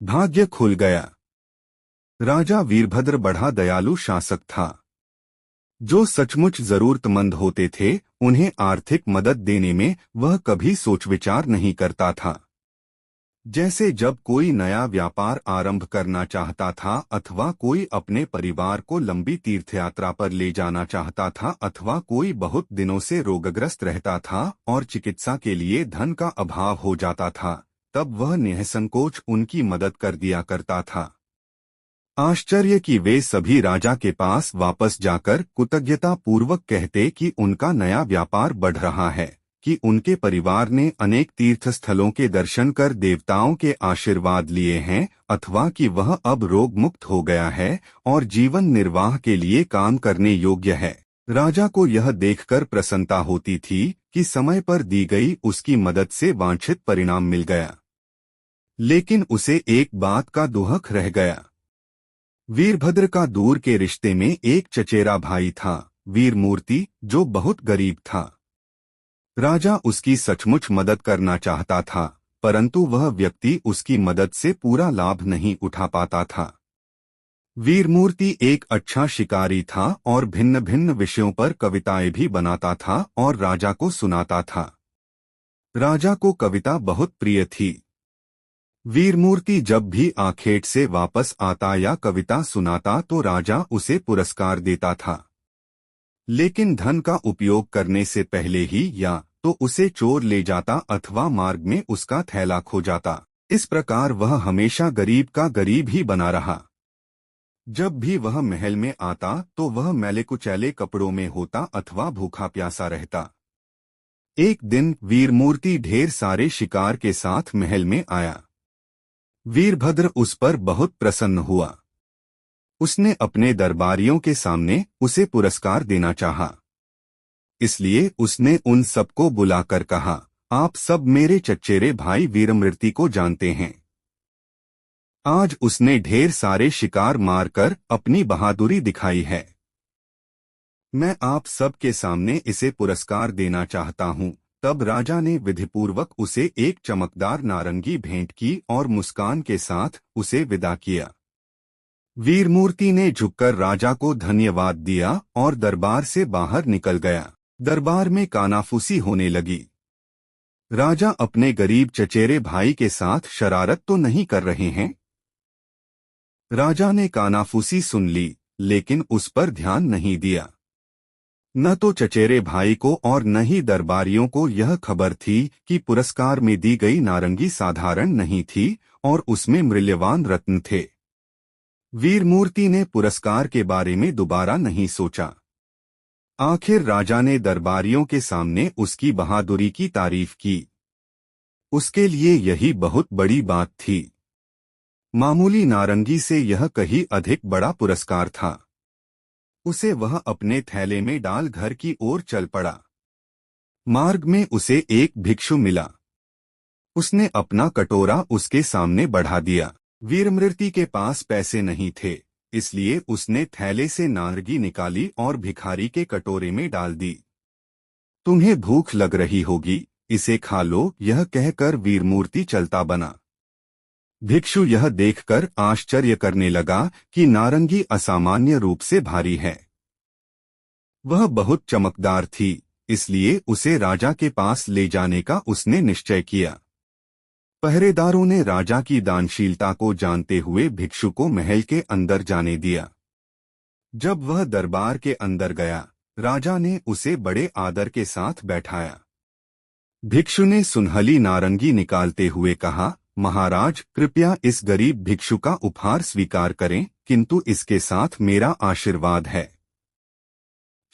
भाग्य खुल गया। राजा वीरभद्र बड़ा दयालु शासक था। जो सचमुच जरूरतमंद होते थे उन्हें आर्थिक मदद देने में वह कभी सोच विचार नहीं करता था। जैसे जब कोई नया व्यापार आरंभ करना चाहता था अथवा कोई अपने परिवार को लंबी तीर्थयात्रा पर ले जाना चाहता था अथवा कोई बहुत दिनों से रोगग्रस्त रहता था और चिकित्सा के लिए धन का अभाव हो जाता था, तब वह निःसंकोच उनकी मदद कर दिया करता था। आश्चर्य कि वे सभी राजा के पास वापस जाकर कृतज्ञता पूर्वक कहते कि उनका नया व्यापार बढ़ रहा है, कि उनके परिवार ने अनेक तीर्थस्थलों के दर्शन कर देवताओं के आशीर्वाद लिए हैं, अथवा कि वह अब रोग मुक्त हो गया है और जीवन निर्वाह के लिए काम करने योग्य है। राजा को यह देखकर प्रसन्नता होती थी कि समय पर दी गई उसकी मदद से वांछित परिणाम मिल गया। लेकिन उसे एक बात का दुहक रह गया। वीरभद्र का दूर के रिश्ते में एक चचेरा भाई था, वीरमूर्ति, जो बहुत गरीब था। राजा उसकी सचमुच मदद करना चाहता था, परंतु वह व्यक्ति उसकी मदद से पूरा लाभ नहीं उठा पाता था। वीरमूर्ति एक अच्छा शिकारी था और भिन्न भिन्न विषयों पर कविताएं भी बनाता था और राजा को सुनाता था। राजा को कविता बहुत प्रिय थी। वीरमूर्ति जब भी आखेट से वापस आता या कविता सुनाता तो राजा उसे पुरस्कार देता था। लेकिन धन का उपयोग करने से पहले ही या तो उसे चोर ले जाता अथवा मार्ग में उसका थैला खो जाता। इस प्रकार वह हमेशा गरीब का गरीब ही बना रहा। जब भी वह महल में आता तो वह मैले कुचैले कपड़ों में होता अथवा भूखा प्यासा रहता। एक दिन वीरमूर्ति ढेर सारे शिकार के साथ महल में आया। वीरभद्र उस पर बहुत प्रसन्न हुआ। उसने अपने दरबारियों के सामने उसे पुरस्कार देना चाहा। इसलिए उसने उन सबको बुलाकर कहा, आप सब मेरे चचेरे भाई वीरमृति को जानते हैं। आज उसने ढेर सारे शिकार मारकर अपनी बहादुरी दिखाई है। मैं आप सब के सामने इसे पुरस्कार देना चाहता हूँ। तब राजा ने विधिपूर्वक उसे एक चमकदार नारंगी भेंट की और मुस्कान के साथ उसे विदा किया। वीरमूर्ति ने झुककर राजा को धन्यवाद दिया और दरबार से बाहर निकल गया। दरबार में कानाफूसी होने लगी। राजा अपने गरीब चचेरे भाई के साथ शरारत तो नहीं कर रहे हैं? राजा ने कानाफूसी सुन ली, लेकिन उस पर ध्यान नहीं दिया। न तो चचेरे भाई को और न ही दरबारियों को यह खबर थी कि पुरस्कार में दी गई नारंगी साधारण नहीं थी और उसमें मूल्यवान रत्न थे। वीरमूर्ति ने पुरस्कार के बारे में दोबारा नहीं सोचा। आखिर राजा ने दरबारियों के सामने उसकी बहादुरी की तारीफ की। उसके लिए यही बहुत बड़ी बात थी। मामूली नारंगी से यह कहीं अधिक बड़ा पुरस्कार था। उसे वह अपने थैले में डाल घर की ओर चल पड़ा। मार्ग में उसे एक भिक्षु मिला। उसने अपना कटोरा उसके सामने बढ़ा दिया। वीरमृति के पास पैसे नहीं थे, इसलिए उसने थैले से नारंगी निकाली और भिखारी के कटोरे में डाल दी। तुम्हें भूख लग रही होगी, इसे खा लो, यह कहकर वीरमूर्ति चलता बना। भिक्षु यह देखकर आश्चर्य करने लगा कि नारंगी असामान्य रूप से भारी है। वह बहुत चमकदार थी, इसलिए उसे राजा के पास ले जाने का उसने निश्चय किया। पहरेदारों ने राजा की दानशीलता को जानते हुए भिक्षु को महल के अंदर जाने दिया। जब वह दरबार के अंदर गया, राजा ने उसे बड़े आदर के साथ बैठाया। भिक्षु ने सुनहली नारंगी निकालते हुए कहा, महाराज, कृपया इस गरीब भिक्षु का उपहार स्वीकार करें, किंतु इसके साथ मेरा आशीर्वाद है।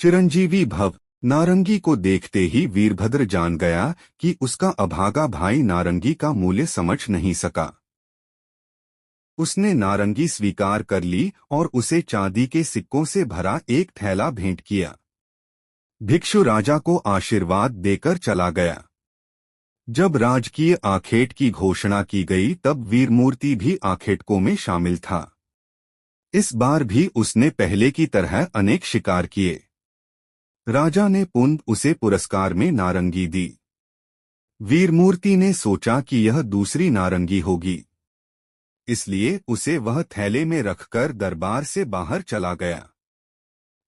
चिरंजीवी भव। नारंगी को देखते ही वीरभद्र जान गया कि उसका अभागा भाई नारंगी का मूल्य समझ नहीं सका। उसने नारंगी स्वीकार कर ली और उसे चांदी के सिक्कों से भरा एक थैला भेंट किया। भिक्षु राजा को आशीर्वाद देकर चला गया। जब राजकीय आखेट की घोषणा की गई तब वीरमूर्ति भी आखेटकों में शामिल था। इस बार भी उसने पहले की तरह अनेक शिकार किए। राजा ने पुनः उसे पुरस्कार में नारंगी दी। वीरमूर्ति ने सोचा कि यह दूसरी नारंगी होगी। इसलिए उसे वह थैले में रखकर दरबार से बाहर चला गया।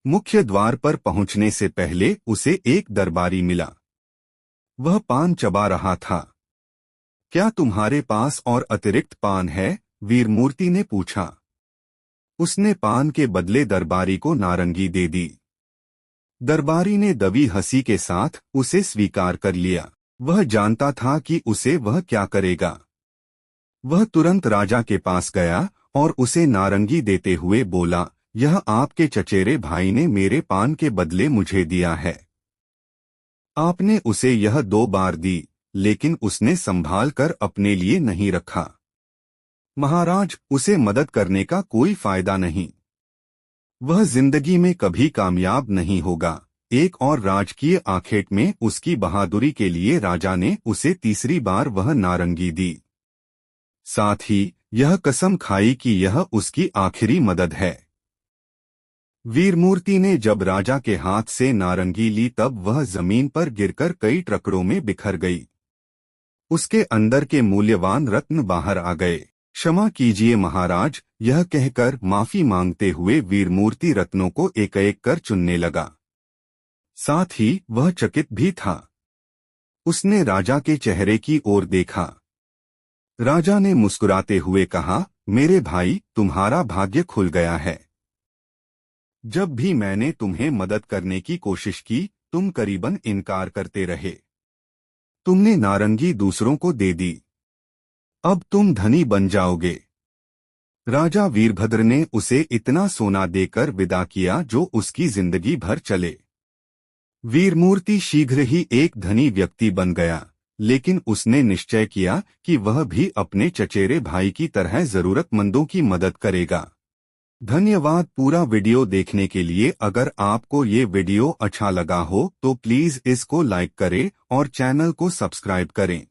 मुख्य द्वार पर पहुंचने से पहले उसे एक दरबारी मिला। वह पान चबा रहा था। क्या तुम्हारे पास और अतिरिक्त पान है? वीरमूर्ति ने पूछा। उसने पान के बदले दरबारी को नारंगी दे दी। दरबारी ने दबी हंसी के साथ उसे स्वीकार कर लिया। वह जानता था कि उसे वह क्या करेगा। वह तुरंत राजा के पास गया और उसे नारंगी देते हुए बोला, यह आपके चचेरे भाई ने मेरे पान के बदले मुझे दिया है। आपने उसे यह 2 बार दी, लेकिन उसने संभाल कर अपने लिए नहीं रखा। महाराज, उसे मदद करने का कोई फायदा नहीं। वह जिंदगी में कभी कामयाब नहीं होगा। एक और राजकीय आखेट में उसकी बहादुरी के लिए राजा ने उसे तीसरी बार वह नारंगी दी। साथ ही यह कसम खाई कि यह उसकी आखिरी मदद है। वीरमूर्ति ने जब राजा के हाथ से नारंगी ली तब वह जमीन पर गिरकर कई टुकड़ों में बिखर गई। उसके अंदर के मूल्यवान रत्न बाहर आ गए। क्षमा कीजिए महाराज, यह कहकर माफी मांगते हुए वीरमूर्ति रत्नों को एक एक कर चुनने लगा। साथ ही वह चकित भी था। उसने राजा के चेहरे की ओर देखा। राजा ने मुस्कुराते हुए कहा, मेरे भाई, तुम्हारा भाग्य खुल गया है। जब भी मैंने तुम्हें मदद करने की कोशिश की, तुम करीबन इनकार करते रहे। तुमने नारंगी दूसरों को दे दी। अब तुम धनी बन जाओगे। राजा वीरभद्र ने उसे इतना सोना देकर विदा किया जो उसकी जिंदगी भर चले। वीरमूर्ति शीघ्र ही एक धनी व्यक्ति बन गया, लेकिन उसने निश्चय किया कि वह भी अपने चचेरे भाई की तरह जरूरतमंदों की मदद करेगा। धन्यवाद पूरा वीडियो देखने के लिए। अगर आपको ये वीडियो अच्छा लगा हो तो प्लीज इसको लाइक करें और चैनल को सब्सक्राइब करें।